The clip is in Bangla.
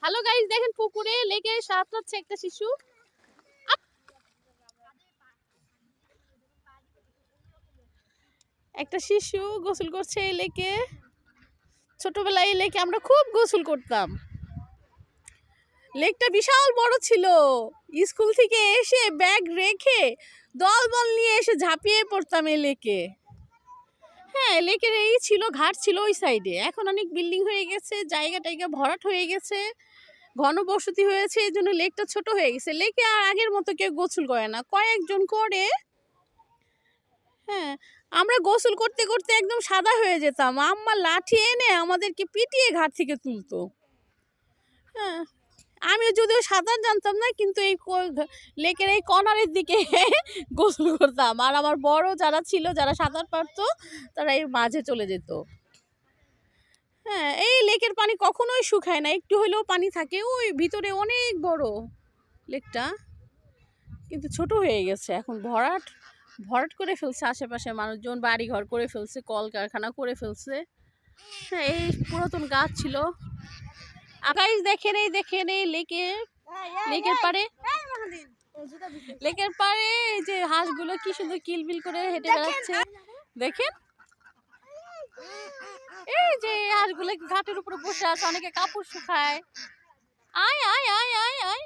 হ্যালো গাইস, দেখেন পুকুরে লেকে সাঁতরাচ্ছে একটা শিশু। একটা শিশু গোসল করছে এই লেকে। ছোটবেলায় এই লেকে আমরা খুব গোসল করতাম। লেকটা বিশাল বড় ছিল। স্কুল থেকে এসে ব্যাগ রেখে দলবল নিয়ে এসে ঝাঁপিয়ে পড়তাম এই লেকে। হ্যাঁ, লেকের এই ছিল, ঘাট ছিল ওই সাইডে। এখন অনেক বিল্ডিং হয়ে গেছে, জায়গা টাইগা ভরাট হয়ে গেছে, ঘনবসতি হয়েছে, এই জন্য লেকটা ছোট হয়ে গেছে। লেকে আর আগের মতো কেউ গোসল করে না, কয়েকজন করে। হ্যাঁ, আমরা গোসল করতে করতে একদম সাদা হয়ে যেতাম। আম্মা লাঠি এনে আমাদেরকে পিটিয়ে ঘাট থেকে তুলতো। হ্যাঁ, আমি যদিও সাঁতার জানতাম না, কিন্তু এই লেকের এই কর্নারের দিকে গোসল করতাম। আর আমার বড় যারা ছিল, যারা সাঁতার পারতো, তারা এর মাঝে চলে যেত। হ্যাঁ, এই লেকের পানি কখনোই শুকায় না, একটু হলেও পানি থাকে। ওই ভিতরে অনেক বড় লেকটা, কিন্তু ছোট হয়ে গেছে এখন। ভরাট ভরাট করে ফেলছে, আশেপাশে মানুষজন বাড়ি ঘর করে ফেলছে, কলকারখানা করে ফেলছে। হ্যাঁ, এই পুরাতন গাছ ছিল। আকাশ দেখেন, এই লেকের পাড়ে এই যে হাঁসগুলো কি সুন্দর কিলবিল করে হেঁটে বেড়াচ্ছে। দেখেন, এই যে হাঁসগুলো ঘাটের উপরে বসে আছে, অনেকে কাপড় শুকায়। আয় আয় আয় আয় আয়।